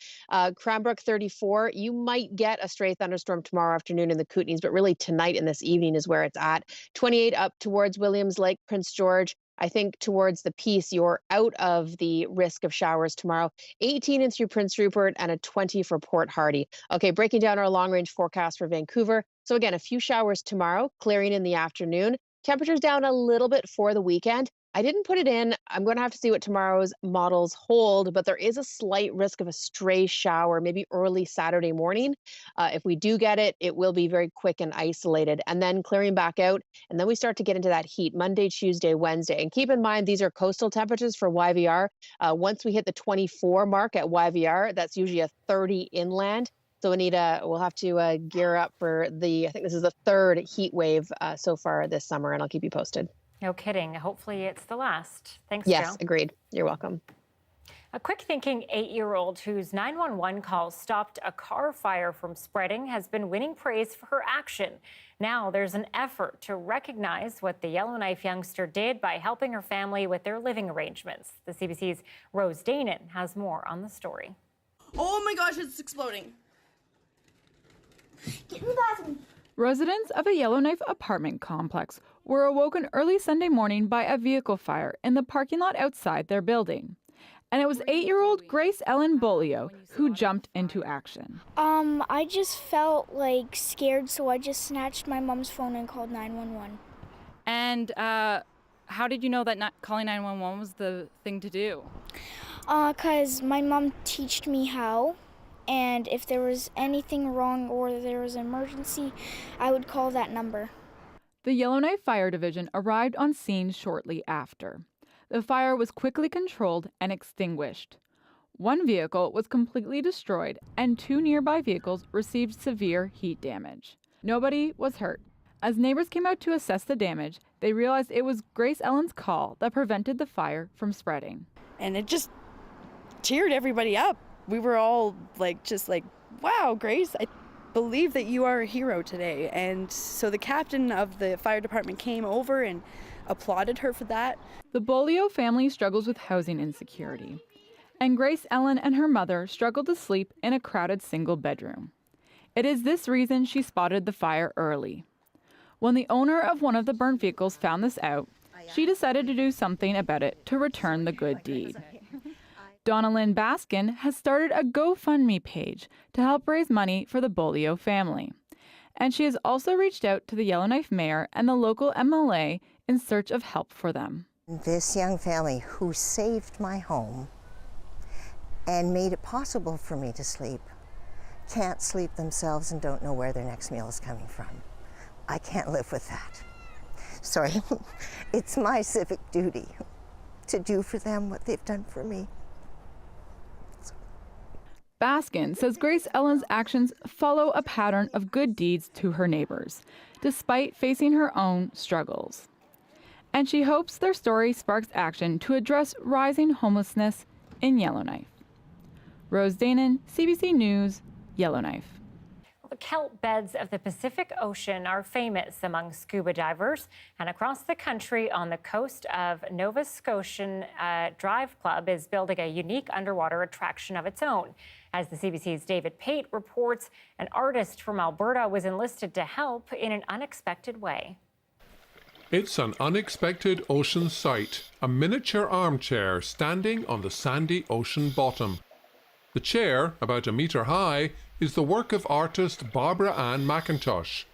Cranbrook 34, you might get a stray thunderstorm tomorrow afternoon in the Kootenays, but really tonight and this evening is where it's at. 28 up towards Williams Lake, Prince George. I think towards the Peace, you're out of the risk of showers tomorrow. 18 in through Prince Rupert and a 20 for Port Hardy. Okay, breaking down our long-range forecast for Vancouver. So again, a few showers tomorrow, clearing in the afternoon. Temperatures down a little bit for the weekend. I didn't put it in. I'm going to have to see what tomorrow's models hold, but there is a slight risk of a stray shower, maybe early Saturday morning. If we do get it, it will be very quick and isolated, and then clearing back out. And then we start to get into that heat Monday, Tuesday, Wednesday. And keep in mind, these are coastal temperatures for YVR. Once we hit the 24 mark at YVR, that's usually a 30 inland. So Anita, we'll have to gear up for I think this is the third heat wave so far this summer, and I'll keep you posted. No kidding. Hopefully it's the last. Thanks, Yes, Jo. agreed. You're welcome. A quick-thinking 8-year-old whose 911 call stopped a car fire from spreading has been winning praise for her action. Now there's an effort to recognize what the Yellowknife youngster did by helping her family with their living arrangements. The CBC's Rose Danon has more on the story. Oh my gosh, it's exploding. Get in the bathroom. Residents of a Yellowknife apartment complex were awoken early Sunday morning by a vehicle fire in the parking lot outside their building. And it was 8-year-old Grace Ellen Polio who jumped into action. I just felt scared, so I just snatched my mom's phone and called 911. And how did you know that calling 911 was the thing to do? 'Cause my mom taught me how, and if there was anything wrong or there was an emergency, I would call that number. The Yellowknife Fire Division arrived on scene shortly after. The fire was quickly controlled and extinguished. One vehicle was completely destroyed, and 2 nearby vehicles received severe heat damage. Nobody was hurt. As neighbors came out to assess the damage, they realized it was Grace Ellen's call that prevented the fire from spreading. And it just cheered everybody up. We were all just like, wow, Grace, I believe that you are a hero today. And so the captain of the fire department came over and applauded her for that. The Polio family struggles with housing insecurity, and Grace Ellen and her mother struggled to sleep in a crowded single bedroom. It is this reason she spotted the fire early. When the owner of one of the burnt vehicles found this out, she decided to do something about it to return the good deed. Donna Lynn Baskin has started a GoFundMe page to help raise money for the Polio family. And she has also reached out to the Yellowknife mayor and the local MLA in search of help for them. This young family who saved my home and made it possible for me to sleep can't sleep themselves and don't know where their next meal is coming from. I can't live with that. Sorry, it's my civic duty to do for them what they've done for me. Baskin says Grace Ellen's actions follow a pattern of good deeds to her neighbors, despite facing her own struggles. And she hopes their story sparks action to address rising homelessness in Yellowknife. Rose Danon, CBC News, Yellowknife. The kelp beds of the Pacific Ocean are famous among scuba divers, and across the country on the coast of Nova Scotian Drive Club is building a unique underwater attraction of its own. As the CBC's David Pate reports, an artist from Alberta was enlisted to help in an unexpected way. It's an unexpected ocean sight, a miniature armchair standing on the sandy ocean bottom. The chair, about a metre high, is the work of artist Barbara Ann McIntosh.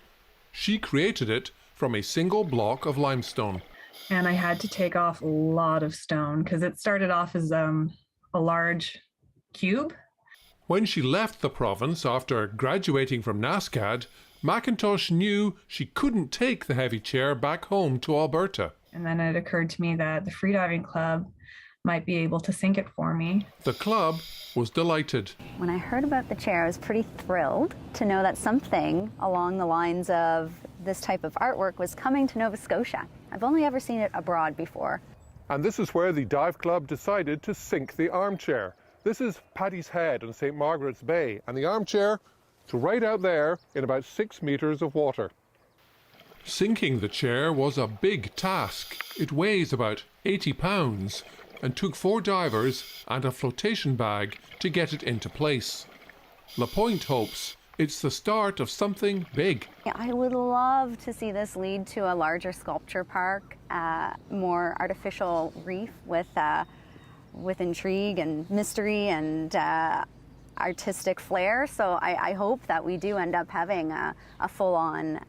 She created it from a single block of limestone. And I had to take off a lot of stone because it started off as a large cube. When she left the province after graduating from NASCAD, McIntosh knew she couldn't take the heavy chair back home to Alberta. And then it occurred to me that the freediving club might be able to sink it for me. The club was delighted. When I heard about the chair, I was pretty thrilled to know that something along the lines of this type of artwork was coming to Nova Scotia. I've only ever seen it abroad before. And this is where the dive club decided to sink the armchair. This is Paddy's Head on St. Margaret's Bay, and the armchair is right out there in about 6 meters of water. Sinking the chair was a big task. It weighs about 80 pounds and took 4 divers and a flotation bag to get it into place. LaPointe hopes it's the start of something big. I would love to see this lead to a larger sculpture park, more artificial reef with intrigue and mystery and artistic flair. So I hope that we do end up having a full-on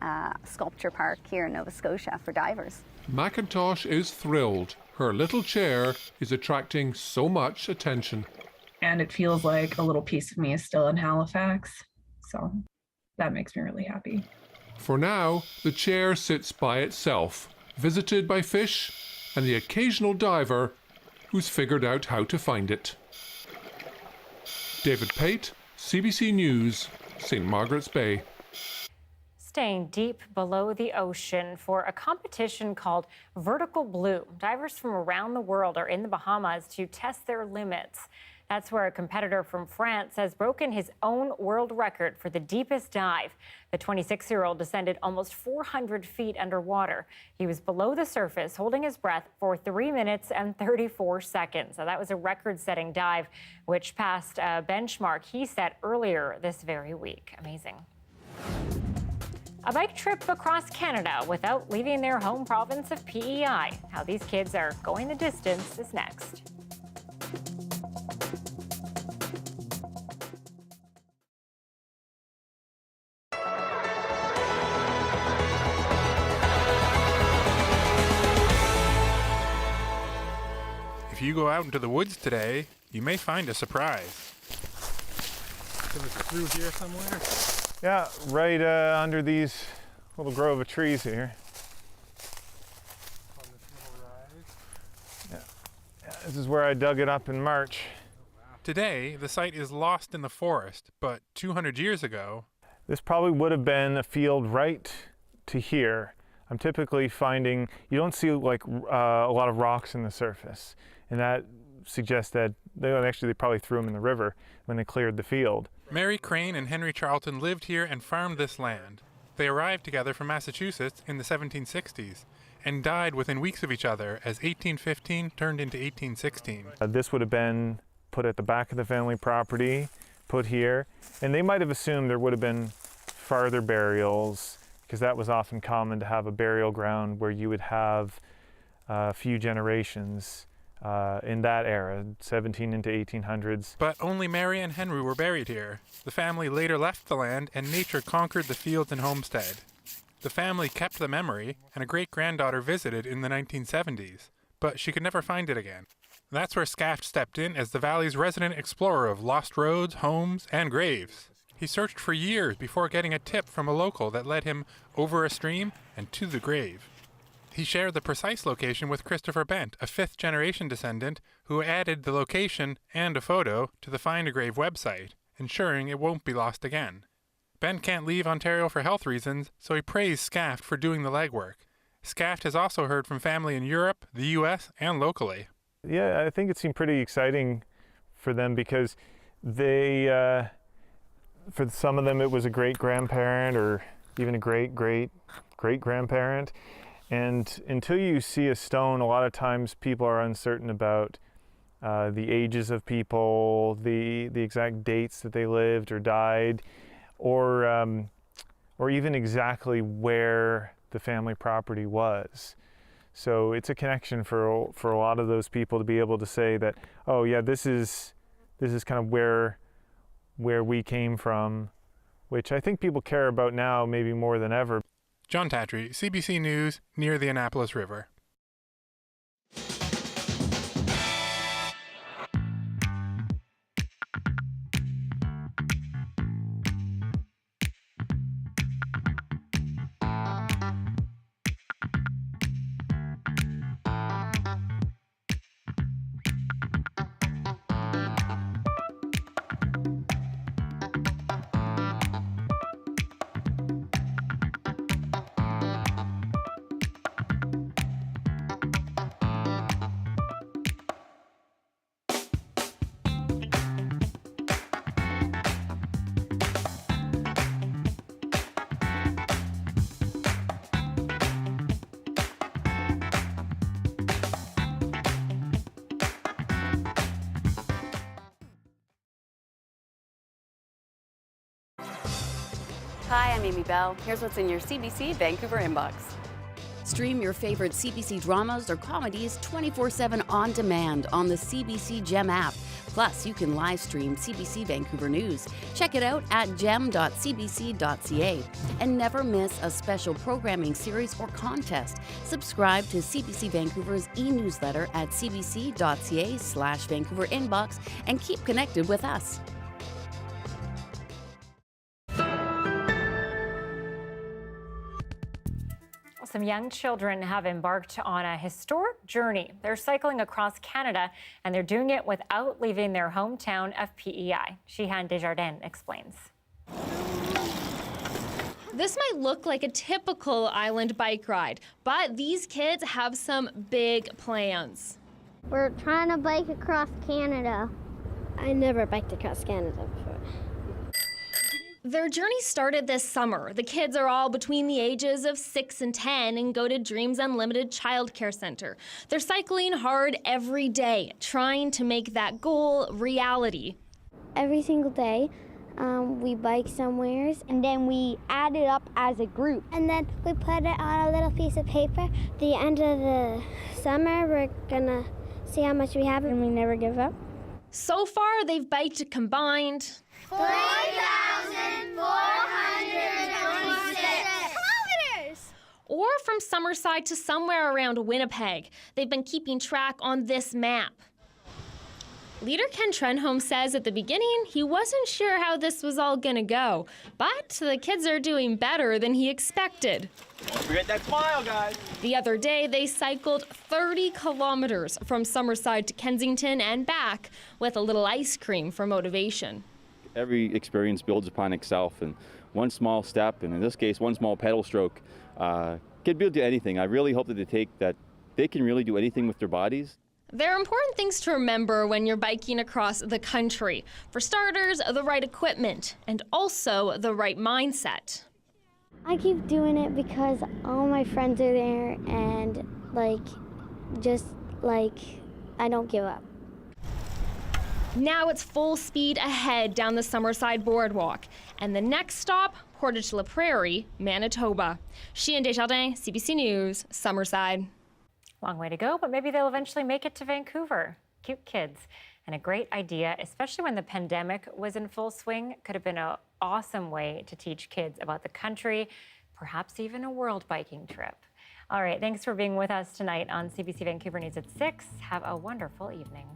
sculpture park here in Nova Scotia for divers. McIntosh is thrilled. Her little chair is attracting so much attention. And it feels like a little piece of me is still in Halifax. So that makes me really happy. For now, the chair sits by itself, visited by fish and the occasional diver who's figured out how to find it. David Pate, CBC News, St. Margaret's Bay. Staying deep below the ocean for a competition called Vertical Blue. Divers from around the world are in the Bahamas to test their limits. That's where a competitor from France has broken his own world record for the deepest dive. The 26-year-old descended almost 400 feet underwater. He was below the surface, holding his breath for 3 minutes and 34 seconds. Now, that was a record-setting dive, which passed a benchmark he set earlier this very week. Amazing. A bike trip across Canada without leaving their home province of PEI. How these kids are going the distance is next. If you go out into the woods today, you may find a surprise. So it's through here somewhere? Yeah, right under these little grove of trees here. On this little rise. Yeah, this is where I dug it up in March. Today, the site is lost in the forest, but 200 years ago... This probably would have been a field right to here. I'm typically finding, you don't see like a lot of rocks in the surface, and that suggests that they probably threw them in the river when they cleared the field. Mary Crane and Henry Charlton lived here and farmed this land. They arrived together from Massachusetts in the 1760s and died within weeks of each other as 1815 turned into 1816. This would have been put at the back of the family property, put here, and they might have assumed there would have been farther burials, because that was often common to have a burial ground where you would have a few generations in that era, 17 into 1800s. But only Mary and Henry were buried here. The family later left the land and nature conquered the fields and homestead. The family kept the memory, and a great-granddaughter visited in the 1970s, but she could never find it again. That's where Scaft stepped in as the valley's resident explorer of lost roads, homes, and graves. He searched for years before getting a tip from a local that led him over a stream and to the grave. He shared the precise location with Christopher Bent, a fifth-generation descendant who added the location and a photo to the Find a Grave website, ensuring it won't be lost again. Bent can't leave Ontario for health reasons, so he praised Scaft for doing the legwork. Scaft has also heard from family in Europe, the U.S., and locally. Yeah, I think it seemed pretty exciting for them because they, for some of them, it was a great-grandparent or even a great-great-great-grandparent. And until you see a stone, a lot of times people are uncertain about the ages of people, the exact dates that they lived or died, or even exactly where the family property was. So it's a connection for a lot of those people to be able to say that, oh yeah, this is kind of where we came from, which I think people care about now maybe more than ever. John Tatry, CBC News, near the Annapolis River. Hi, I'm Amy Bell. Here's what's in your CBC Vancouver inbox. Stream your favorite CBC dramas or comedies 24/7 on demand on the CBC Gem app. Plus, you can live stream CBC Vancouver News. Check it out at gem.cbc.ca. And never miss a special programming series or contest. Subscribe to CBC Vancouver's e-newsletter at cbc.ca/Vancouver inbox and keep connected with us. Some young children have embarked on a historic journey. They're cycling across Canada, and they're doing it without leaving their hometown of PEI. Shehan Desjardins explains. This might look like a typical island bike ride, but these kids have some big plans. We're trying to bike across Canada. I never biked across Canada before. Their journey started this summer. The kids are all between the ages of 6 and 10 and go to Dreams Unlimited Child Care Center. They're cycling hard every day, trying to make that goal reality. Every single day, we bike somewheres, and then we add it up as a group. And then we put it on a little piece of paper. At the end of the summer, we're gonna see how much we have, and we never give up. So far, they've biked a combined 4,426 kilometers! Or from Summerside to somewhere around Winnipeg. They've been keeping track on this map. Leader Ken Trenholm says at the beginning he wasn't sure how this was all gonna go, but the kids are doing better than he expected. Don't forget that smile, guys. The other day, they cycled 30 kilometers from Summerside to Kensington and back with a little ice cream for motivation. Every experience builds upon itself, and one small step, and in this case, one small pedal stroke, can build to anything. I really hope that they can really do anything with their bodies. There are important things to remember when you're biking across the country. For starters, the right equipment and also the right mindset. I keep doing it because all my friends are there and I don't give up. Now it's full speed ahead down the Summerside Boardwalk. And the next stop, Portage La Prairie, Manitoba. Chien Desjardins, CBC News, Summerside. Long way to go, but maybe they'll eventually make it to Vancouver. Cute kids. And a great idea, especially when the pandemic was in full swing. Could have been an awesome way to teach kids about the country, perhaps even a world biking trip. All right, thanks for being with us tonight on CBC Vancouver News at 6. Have a wonderful evening.